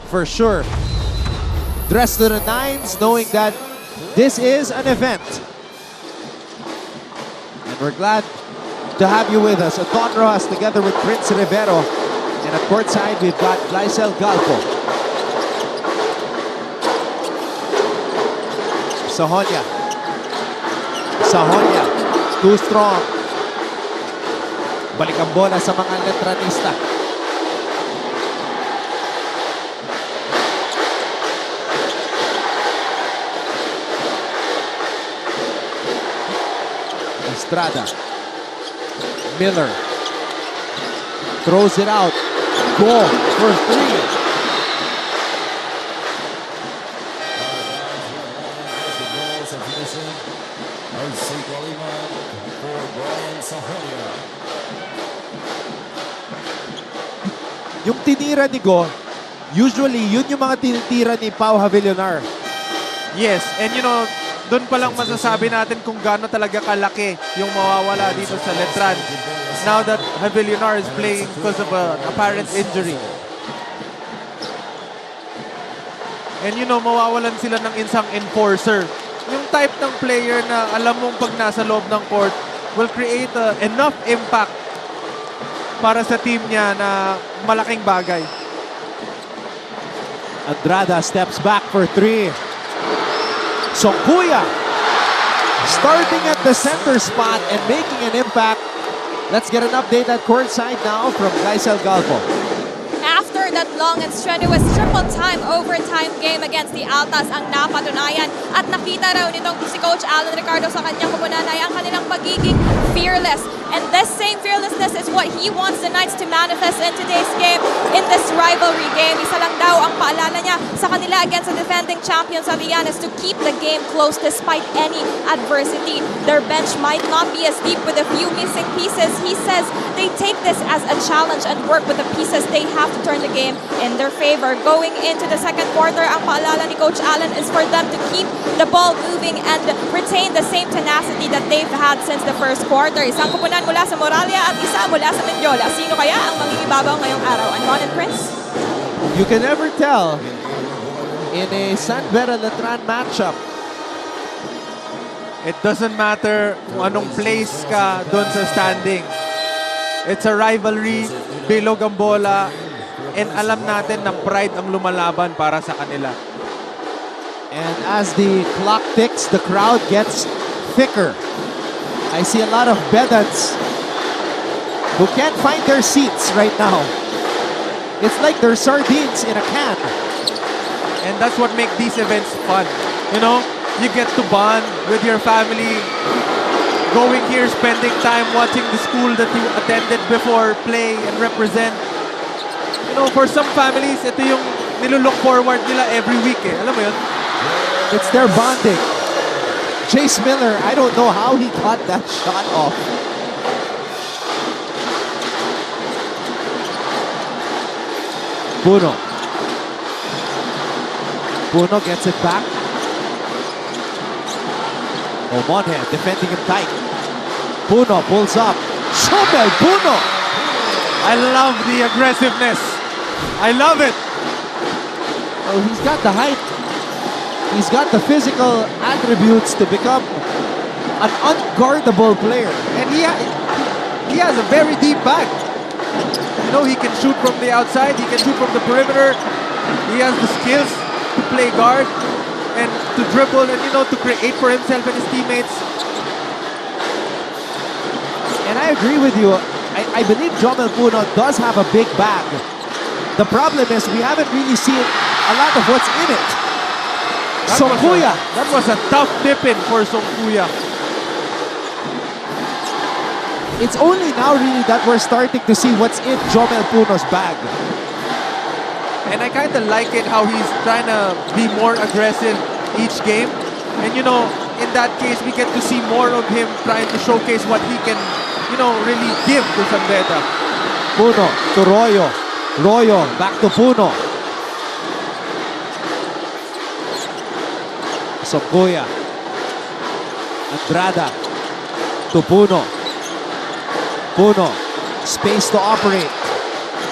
for sure. Dressed to the nines, knowing that this is an event. And we're glad to have you with us. Don Rojas together with Prince Rivero. And at courtside, we've got Glycel Galpo. Sahonia. Sahonia. Too strong. Balik ang bola sa mga Letranista. Estrada. Miller. Throws it out. Go for three. Yung tinira ni Go, usually yun yung mga tinitira ni Pau Javillonar. Yes, and you know, doon pa lang masasabi natin kung gaano talaga kalaki yung mawawala dito sa Letran. Now that Javillonar is playing because of an apparent injury. And you know, mawawalan sila ng isang enforcer. Yung type ng player na alam mong pag nasa loob ng court will create enough impact para sa team niya na malaking bagay. Andrada steps back for three. Songkuya starting at the center spot and making an impact. Let's get an update at courtside now from Glycel Galpo. After that long and strenuous triple-time overtime game against the Altas ang napatunayan at nakita raw nitong si Coach Alan Ricardo sa kanyang pupunan ay ang kanilang pagiging fearless. And this same fearlessness is what he wants the Knights to manifest in today's game, in this rivalry game. Isa lang daw ang paalala niya sa kanila against the defending champions of Ian is to keep the game close despite any adversity. Their bench might not be as deep with a few missing pieces. He says they take this as a challenge and work with the pieces they have to turn the game in their favor. Going into the second quarter, ang paalala ni Coach Allen is for them to keep the ball moving and retain the same tenacity that they've had since the first quarter. Isang kupunan mula sa Moralia at isa mula sa Mendiola. Sino kaya ang mangingibabaw ngayong araw? Anton and Prince? You can never tell in a San Beda Letran matchup. It doesn't matter kung anong place ka doon sa standing. It's a rivalry, bilog ang bola, and alam natin na pride ang lumalaban para sa kanila. And as the clock ticks, the crowd gets thicker. I see a lot of Bedans who can't find their seats right now. It's like they're sardines in a can. And that's what makes these events fun. You know, you get to bond with your family, going here, spending time watching the school that you attended before, play and represent. You know, for some families, ito yung nilulook forward nila every week eh. Alam mo yun? It's their bonding. Chase Miller, I don't know how he got that shot off. Puno. Puno gets it back. Omonhe defending him tight. Puno pulls up. Jomel Puno. I love the aggressiveness. I love it. Oh, he's got the height. He's got the physical attributes to become an unguardable player. And he has a very deep bag. You know, he can shoot from the outside. He can shoot from the perimeter. He has the skills to play guard and to dribble and, you know, to create for himself and his teammates. And I agree with you. I believe Jomel Puno does have a big bag. The problem is we haven't really seen a lot of what's in it. Songkuya. That was a tough tip-in for Songkuya. It's only now really that we're starting to see what's in Jomel Puno's bag. And I kind of like it how he's trying to be more aggressive each game. And you know, in that case, we get to see more of him trying to showcase what he can, you know, really give to San Beda. Puno to Royo. Royo back to Puno. Songkuya. Andrada to Puno. Puno. Space to operate.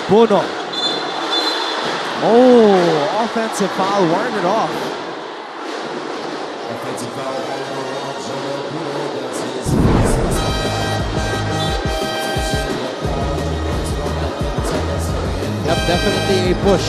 Puno. Oh, offensive foul warded off. Offensive foul on Joel Budo. That's his Yep, definitely a push.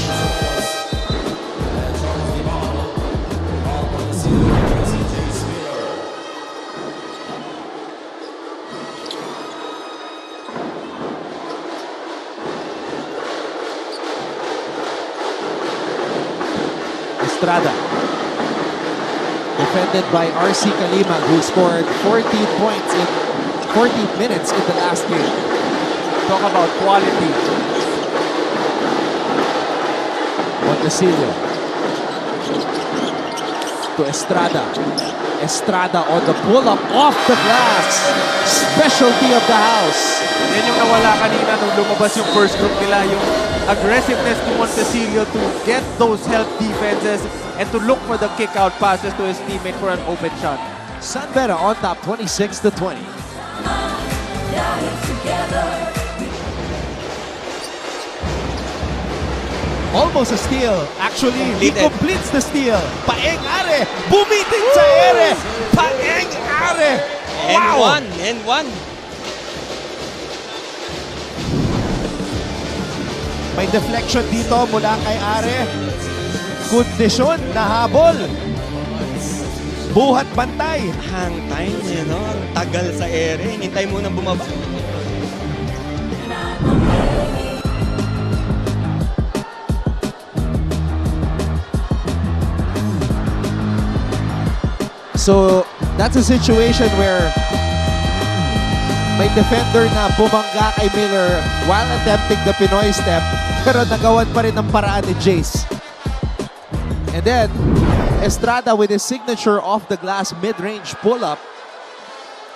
Estrada. Defended by RC Kalimag, who scored 14 points in 14 minutes in the last game. Talk about quality. Montecillo. To Estrada. Estrada on the pull-up off the glass. Specialty of the house. Yan yung nawala kanina nung lumabas yung first group nila, yung aggressiveness ni Montecillo to get those help defenses and to look for the kick-out passes to his teammate for an open shot. San Beda on top 26-20. Almost a steal. Actually, he completes the steal. Paeng Are. Bumitin sa ere. Paeng Are. Wow. And one. May deflection dito mula kay Are. Kondisyon na habol. Buhat bantay. Hang time, no? Ang tagal sa ere. Hinintay mo nang bumaba. So, that's a situation where may defender na bumangga kay Miller while attempting the Pinoy step, pero nagawan pa rin ng paraan ni Jace. And then, Estrada with his signature off-the-glass mid-range pull-up.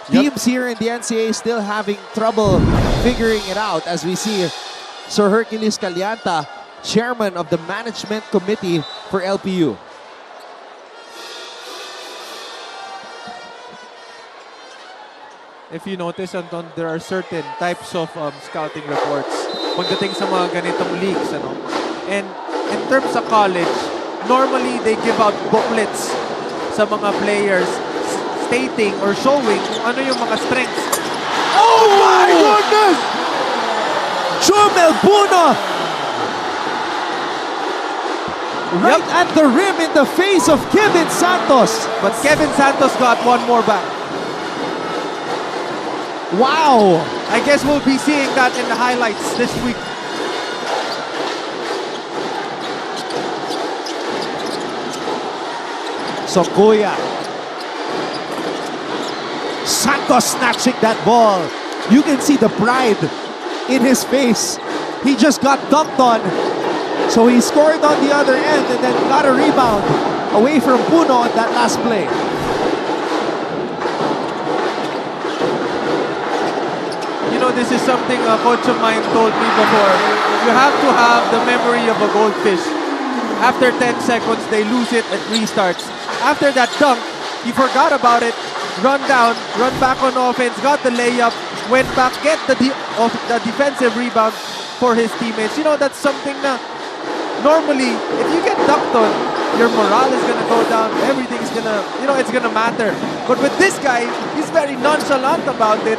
Teams here in the NCAA still having trouble figuring it out as we see Sir Hercules Calianta, chairman of the management committee for LPU. If you notice, Anton, there are certain types of scouting reports pagdating sa mga ganitong leagues. Ano? And in terms of college, normally they give out booklets sa mga players stating or showing kung ano yung mga strengths. Oh my goodness! Jomel Buno! Right at the rim in the face of Kevin Santos. But Kevin Santos got one more back. Wow! I guess we'll be seeing that in the highlights this week. Sokuya. Santos snatching that ball. You can see the pride in his face. He just got dunked on. So he scored on the other end and then got a rebound away from Puno on that last play. You know, this is something a coach of mine told me before. You have to have the memory of a goldfish. After 10 seconds, they lose it and restarts. After that dunk, he forgot about it, run down, run back on offense, got the layup, went back, get the defensive rebound for his teammates. You know, that's something na normally, if you get dunked on, your morale is gonna go down, everything's gonna, you know, it's gonna matter. But with this guy, he's very nonchalant about it.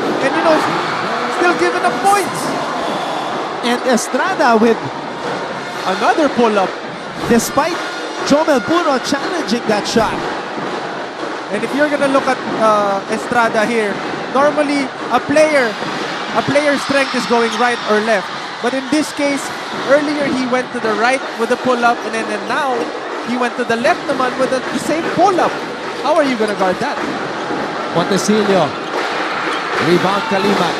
And you know, still giving up points. And Estrada with, Another pull-up. despite Jomel Puno challenging that shot. And if you're gonna look at Estrada here, normally a player's strength is going right or left. But in this case, earlier he went to the right with the pull-up, and then now he went to the left naman with the same pull-up. How are you gonna guard that? Montecillo. Rebound Kalimag.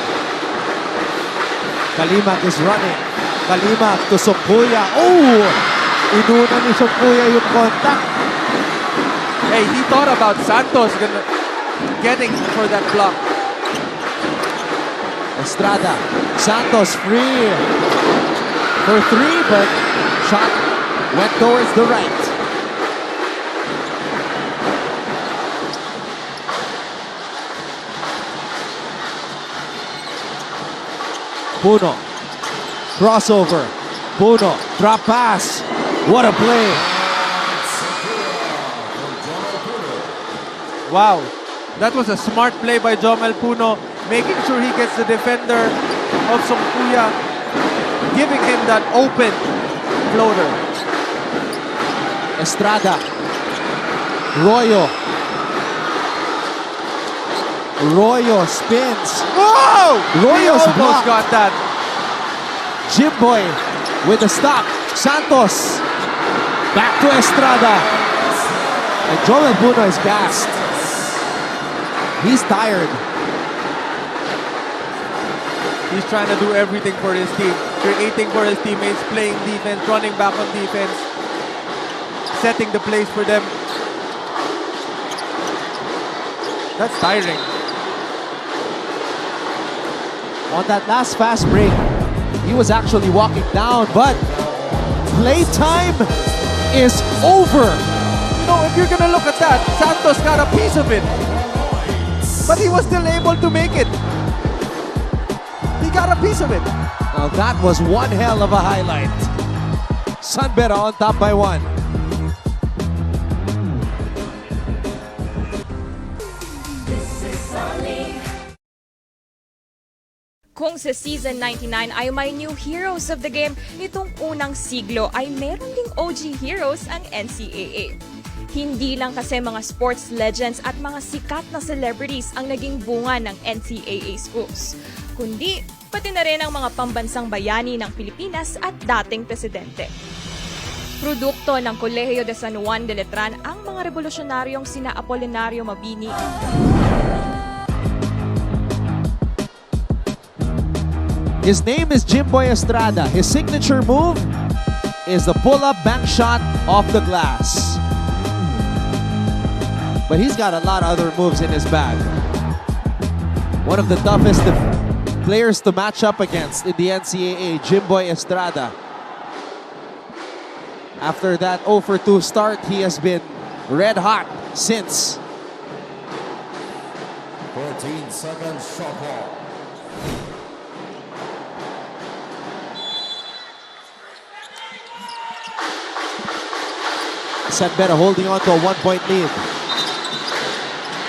Kalimag is running. Kalimag to Sokuya. Oh! Inuna ni Sokuya yung contact. Hey, he thought about Santos getting for that block. Estrada. Santos free for three, but shot went towards the right. Puno. Crossover. Puno. Drop pass. What a play. Wow. That was a smart play by Jomel Puno, making sure he gets the defender of Songkuya, giving him that open floater. Estrada. Royo. Royo spins. Whoa! Royo's He almost blocked. got that. Jimboy with the stop. Santos. Back to Estrada. And Joel Puno is gassed. He's tired. He's trying to do everything for his team. Creating for his teammates, playing defense, running back on defense, setting the plays for them. That's tiring. On that last fast break, he was actually walking down, but playtime is over. You know, if you're gonna look at that, Santos got a piece of it. But he was still able to make it. He got a piece of it. Now that was one hell of a highlight. San Beda on top by 1. Kung sa Season 99 ay may new heroes of the game, nitong unang siglo ay meron ding OG heroes ang NCAA. Hindi lang kasi mga sports legends at mga sikat na celebrities ang naging bunga ng NCAA schools, kundi pati na rin ang mga pambansang bayani ng Pilipinas at dating presidente. Produkto ng Kolehiyo de San Juan de Letran ang mga revolusyonaryong sina Apolinario Mabini, His name is Jimboy Estrada. His signature move is the pull-up bank shot off the glass. But he's got a lot of other moves in his bag. One of the toughest players to match up against in the NCAA, Jimboy Estrada. After that 0 for 2 start, he has been red hot since. 14 seconds shot clock. San Beda holding on to a 1-point lead.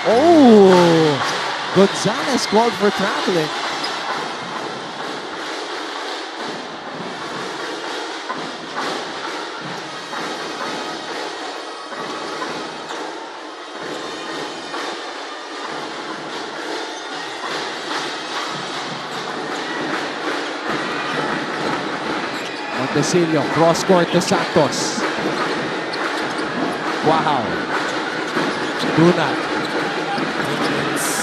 Oh, Gonzalez called for traveling. Montecillo, cross court to Santos. Wow. Dunat.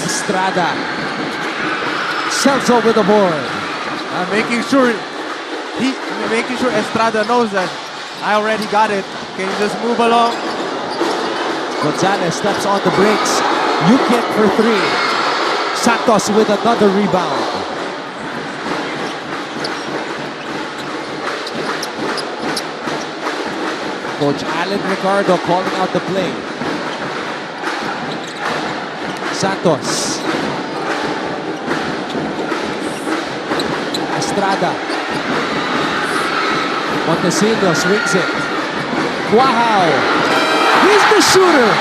Estrada. Celso with the board. Making sure Estrada knows that I already got it. Can you just move along? Gonzalez steps on the brakes. You kick for 3. Santos with another rebound. Coach Alan Ricardo calling out the play. Santos. Estrada. Montecillo swings it. Wow! He's the shooter!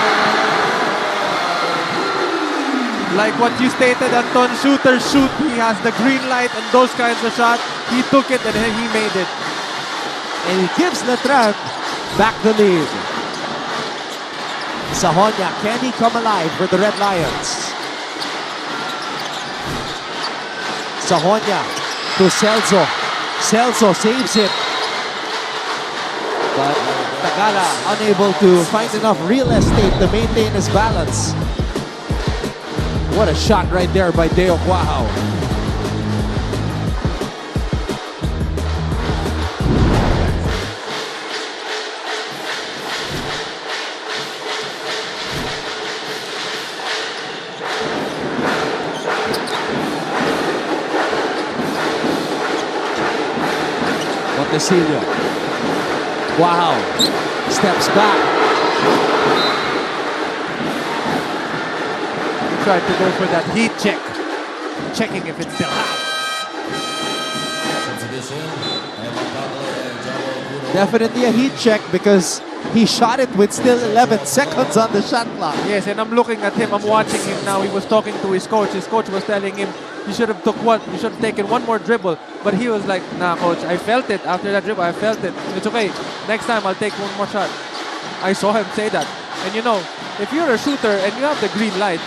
Like what you stated, Anton, shooters shoot. He has the green light and those kinds of shots. He took it and he made it. And he gives Letran back the lead. Sahonia, can he come alive for the Red Lions? Sahonia to Celso. Celso saves it. But Tagala unable to find enough real estate to maintain his balance. What a shot right there by Deo Quahao. Montecillo. Wow. Steps back. He tried to go for that heat check. Checking if it's still hot. Exhibition, and Pablo and Joel Puno Definitely a heat check because he shot it with still 11 seconds on the shot clock. Yes, and I'm looking at him. I'm watching him now. He was talking to his coach. His coach was telling him, you should have you should have taken one more dribble. But he was like, nah, coach, I felt it. After that dribble, I felt it. It's okay. Next time, I'll take one more shot. I saw him say that. And you know, if you're a shooter and you have the green light,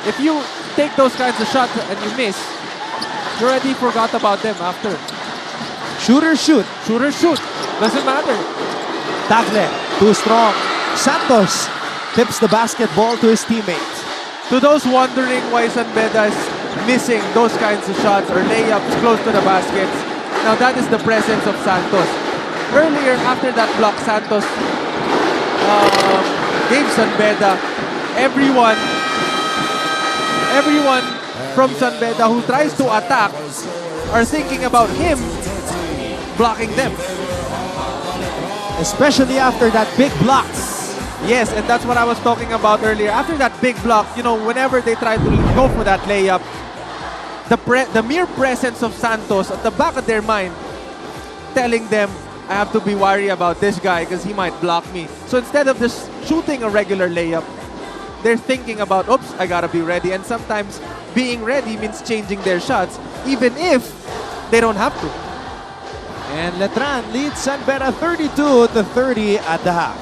if you take those kinds of shots and you miss, you already forgot about them after. Shooter shoot. Shooter shoot. Doesn't matter. Tagle, too strong. Santos tips the basketball to his teammate. To those wondering why San Beda is missing those kinds of shots or layups close to the baskets, now that is the presence of Santos. Earlier, after that block, Santos gave San Beda everyone from San Beda who tries to attack are thinking about him blocking them. Especially after that big block. Yes, and that's what I was talking about earlier. After that big block, you know, whenever they try to go for that layup, the mere presence of Santos at the back of their mind telling them, I have to be wary about this guy because he might block me. So instead of just shooting a regular layup, they're thinking about, oops, I gotta be ready. And sometimes being ready means changing their shots, even if they don't have to. And Letran leads San Beda 32-30 at the half.